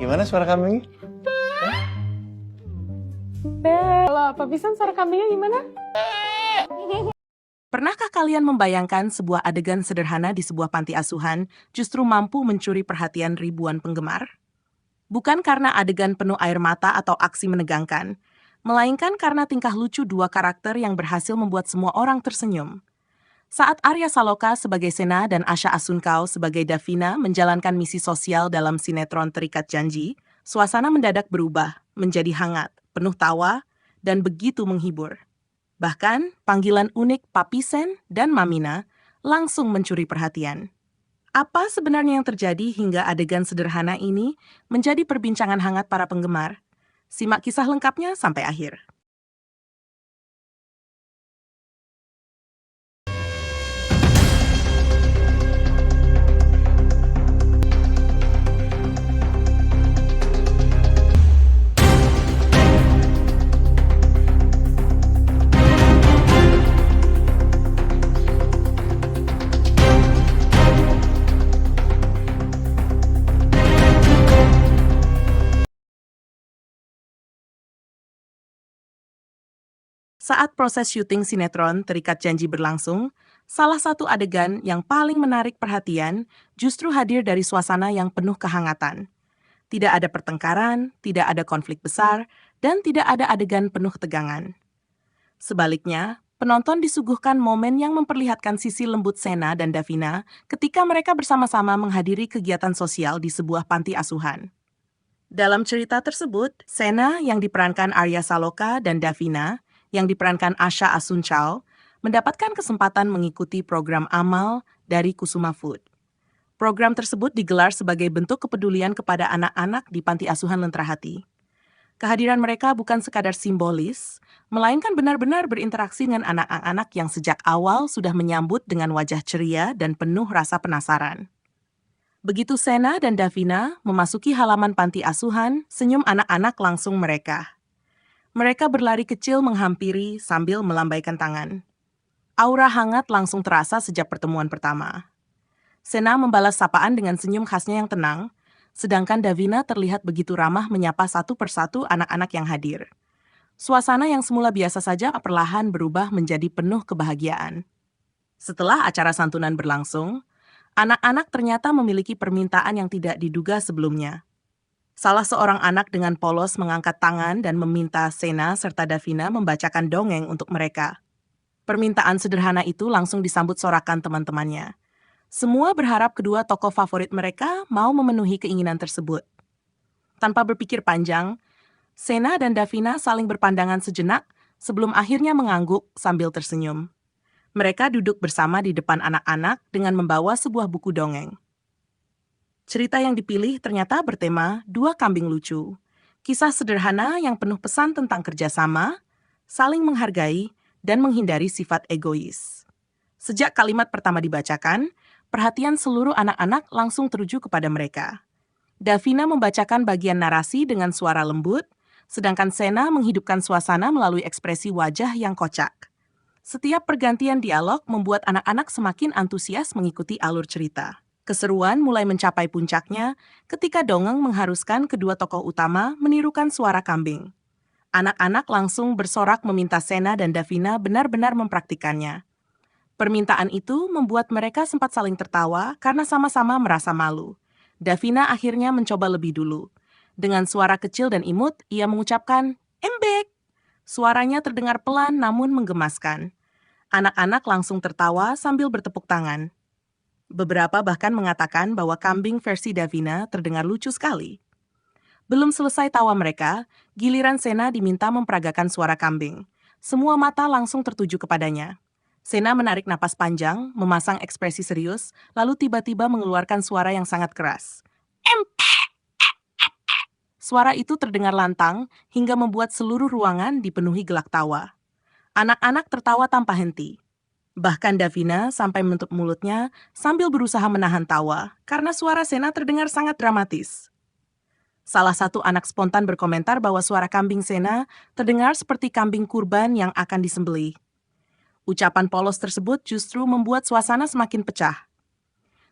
Gimana suara kambingnya? Bella, Papisan suara kambingnya gimana? Pernahkah kalian membayangkan sebuah adegan sederhana di sebuah panti asuhan justru mampu mencuri perhatian ribuan penggemar? Bukan karena adegan penuh air mata atau aksi menegangkan, melainkan karena tingkah lucu dua karakter yang berhasil membuat semua orang tersenyum. Saat Arya Saloka sebagai Sena dan Asha Asunkau sebagai Davina menjalankan misi sosial dalam sinetron Terikat Janji, suasana mendadak berubah menjadi hangat, penuh tawa, dan begitu menghibur. Bahkan, panggilan unik Papisen dan Mamina langsung mencuri perhatian. Apa sebenarnya yang terjadi hingga adegan sederhana ini menjadi perbincangan hangat para penggemar? Simak kisah lengkapnya sampai akhir. Saat proses syuting sinetron Terikat Janji berlangsung, salah satu adegan yang paling menarik perhatian justru hadir dari suasana yang penuh kehangatan. Tidak ada pertengkaran, tidak ada konflik besar, dan tidak ada adegan penuh ketegangan. Sebaliknya, penonton disuguhkan momen yang memperlihatkan sisi lembut Sena dan Davina ketika mereka bersama-sama menghadiri kegiatan sosial di sebuah panti asuhan. Dalam cerita tersebut, Sena yang diperankan Arya Saloka dan Davina yang diperankan Asha Asuncao mendapatkan kesempatan mengikuti program amal dari Kusuma Food. Program tersebut digelar sebagai bentuk kepedulian kepada anak-anak di panti asuhan Lentera Hati. Kehadiran mereka bukan sekadar simbolis, melainkan benar-benar berinteraksi dengan anak-anak yang sejak awal sudah menyambut dengan wajah ceria dan penuh rasa penasaran. Begitu Sena dan Davina memasuki halaman panti asuhan, senyum anak-anak langsung mereka. Mereka berlari kecil menghampiri sambil melambaikan tangan. Aura hangat langsung terasa sejak pertemuan pertama. Sena membalas sapaan dengan senyum khasnya yang tenang, sedangkan Davina terlihat begitu ramah menyapa satu persatu anak-anak yang hadir. Suasana yang semula biasa saja perlahan berubah menjadi penuh kebahagiaan. Setelah acara santunan berlangsung, anak-anak ternyata memiliki permintaan yang tidak diduga sebelumnya. Salah seorang anak dengan polos mengangkat tangan dan meminta Sena serta Davina membacakan dongeng untuk mereka. Permintaan sederhana itu langsung disambut sorakan teman-temannya. Semua berharap kedua tokoh favorit mereka mau memenuhi keinginan tersebut. Tanpa berpikir panjang, Sena dan Davina saling berpandangan sejenak sebelum akhirnya mengangguk sambil tersenyum. Mereka duduk bersama di depan anak-anak dengan membawa sebuah buku dongeng. Cerita yang dipilih ternyata bertema dua kambing lucu. Kisah sederhana yang penuh pesan tentang kerjasama, saling menghargai, dan menghindari sifat egois. Sejak kalimat pertama dibacakan, perhatian seluruh anak-anak langsung teruju kepada mereka. Davina membacakan bagian narasi dengan suara lembut, sedangkan Sena menghidupkan suasana melalui ekspresi wajah yang kocak. Setiap pergantian dialog membuat anak-anak semakin antusias mengikuti alur cerita. Keseruan mulai mencapai puncaknya ketika dongeng mengharuskan kedua tokoh utama menirukan suara kambing. Anak-anak langsung bersorak meminta Sena dan Davina benar-benar mempraktikannya. Permintaan itu membuat mereka sempat saling tertawa karena sama-sama merasa malu. Davina akhirnya mencoba lebih dulu. Dengan suara kecil dan imut, ia mengucapkan, "Embek!" Suaranya terdengar pelan namun menggemaskan. Anak-anak langsung tertawa sambil bertepuk tangan. Beberapa bahkan mengatakan bahwa kambing versi Davina terdengar lucu sekali. Belum selesai tawa mereka, giliran Sena diminta memperagakan suara kambing. Semua mata langsung tertuju kepadanya. Sena menarik napas panjang, memasang ekspresi serius, lalu tiba-tiba mengeluarkan suara yang sangat keras. Suara itu terdengar lantang hingga membuat seluruh ruangan dipenuhi gelak tawa. Anak-anak tertawa tanpa henti. Bahkan Davina sampai menutup mulutnya sambil berusaha menahan tawa karena suara Sena terdengar sangat dramatis. Salah satu anak spontan berkomentar bahwa suara kambing Sena terdengar seperti kambing kurban yang akan disembelih. Ucapan polos tersebut justru membuat suasana semakin pecah.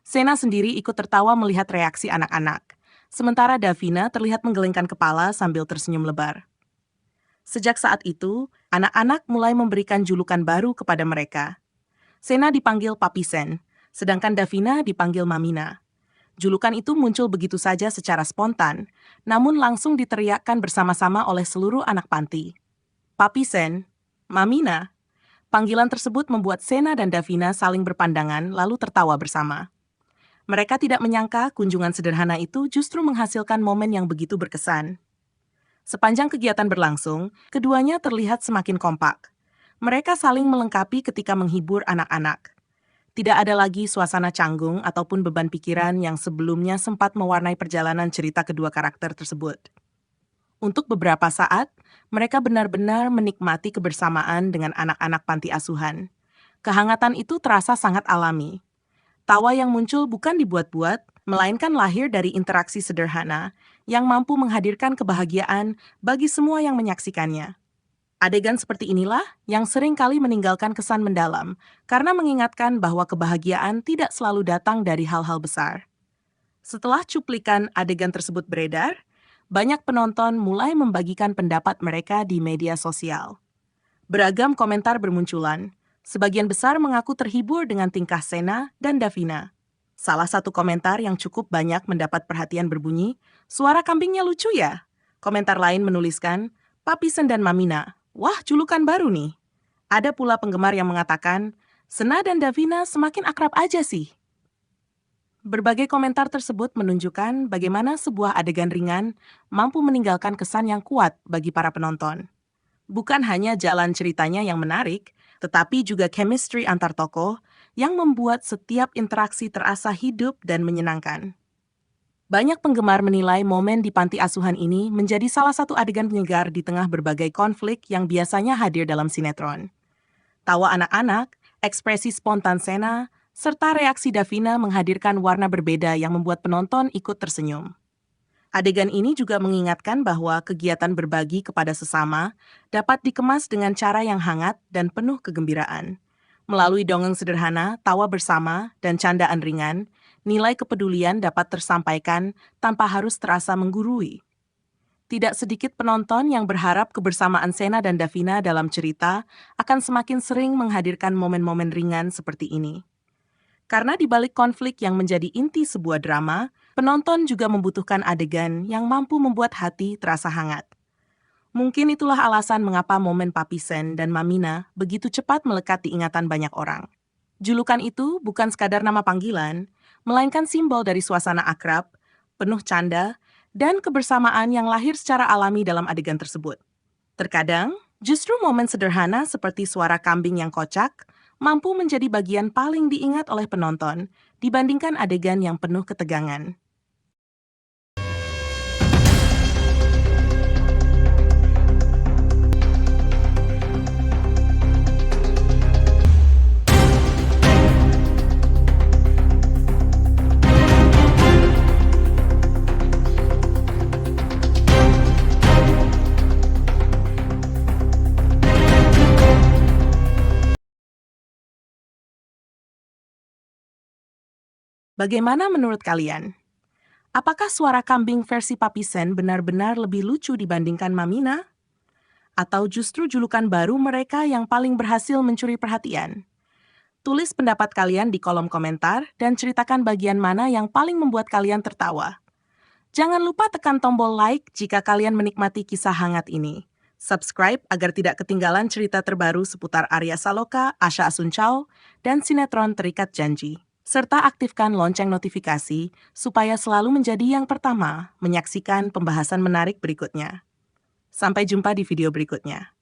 Sena sendiri ikut tertawa melihat reaksi anak-anak. sementara Davina terlihat menggelengkan kepala sambil tersenyum lebar. Sejak saat itu, anak-anak mulai memberikan julukan baru kepada mereka. Sena dipanggil Papi Sen, sedangkan Davina dipanggil Mamina. Julukan itu muncul begitu saja secara spontan, namun langsung diteriakkan bersama-sama oleh seluruh anak panti. Papi Sen, Mamina. Panggilan tersebut membuat Sena dan Davina saling berpandangan lalu tertawa bersama. Mereka tidak menyangka kunjungan sederhana itu justru menghasilkan momen yang begitu berkesan. Sepanjang kegiatan berlangsung, keduanya terlihat semakin kompak. Mereka saling melengkapi ketika menghibur anak-anak. Tidak ada lagi suasana canggung ataupun beban pikiran yang sebelumnya sempat mewarnai perjalanan cerita kedua karakter tersebut. Untuk beberapa saat, mereka benar-benar menikmati kebersamaan dengan anak-anak panti asuhan. Kehangatan itu terasa sangat alami. Tawa yang muncul bukan dibuat-buat, melainkan lahir dari interaksi sederhana yang mampu menghadirkan kebahagiaan bagi semua yang menyaksikannya. Adegan seperti inilah yang sering kali meninggalkan kesan mendalam karena mengingatkan bahwa kebahagiaan tidak selalu datang dari hal-hal besar. Setelah cuplikan adegan tersebut beredar, banyak penonton mulai membagikan pendapat mereka di media sosial. Beragam komentar bermunculan. Sebagian besar mengaku terhibur dengan tingkah Sena dan Davina. Salah satu komentar yang cukup banyak mendapat perhatian berbunyi, "Suara kambingnya lucu ya?" Komentar lain menuliskan, "Papi Sen dan Mamina, wah julukan baru nih." Ada pula penggemar yang mengatakan, "Sena dan Davina semakin akrab aja sih." Berbagai komentar tersebut menunjukkan bagaimana sebuah adegan ringan mampu meninggalkan kesan yang kuat bagi para penonton. Bukan hanya jalan ceritanya yang menarik, tetapi juga chemistry antar tokoh yang membuat setiap interaksi terasa hidup dan menyenangkan. Banyak penggemar menilai momen di panti asuhan ini menjadi salah satu adegan penyegar di tengah berbagai konflik yang biasanya hadir dalam sinetron. Tawa anak-anak, ekspresi spontan Sena, serta reaksi Davina menghadirkan warna berbeda yang membuat penonton ikut tersenyum. Adegan ini juga mengingatkan bahwa kegiatan berbagi kepada sesama dapat dikemas dengan cara yang hangat dan penuh kegembiraan. Melalui dongeng sederhana, tawa bersama, dan candaan ringan, nilai kepedulian dapat tersampaikan tanpa harus terasa menggurui. Tidak sedikit penonton yang berharap kebersamaan Sena dan Davina dalam cerita akan semakin sering menghadirkan momen-momen ringan seperti ini. Karena di balik konflik yang menjadi inti sebuah drama, penonton juga membutuhkan adegan yang mampu membuat hati terasa hangat. Mungkin itulah alasan mengapa momen Papi Sen dan Mamina begitu cepat melekat di ingatan banyak orang. Julukan itu bukan sekadar nama panggilan, melainkan simbol dari suasana akrab, penuh canda, dan kebersamaan yang lahir secara alami dalam adegan tersebut. Terkadang, justru momen sederhana seperti suara kambing yang kocak mampu menjadi bagian paling diingat oleh penonton dibandingkan adegan yang penuh ketegangan. Bagaimana menurut kalian? Apakah suara kambing versi Papi Sen benar-benar lebih lucu dibandingkan Mamina? Atau justru julukan baru mereka yang paling berhasil mencuri perhatian? Tulis pendapat kalian di kolom komentar dan ceritakan bagian mana yang paling membuat kalian tertawa. Jangan lupa tekan tombol like jika kalian menikmati kisah hangat ini. Subscribe agar tidak ketinggalan cerita terbaru seputar Arya Saloka, Asha Asuncao, dan sinetron Terikat Janji. Serta aktifkan lonceng notifikasi supaya selalu menjadi yang pertama menyaksikan pembahasan menarik berikutnya. Sampai jumpa di video berikutnya.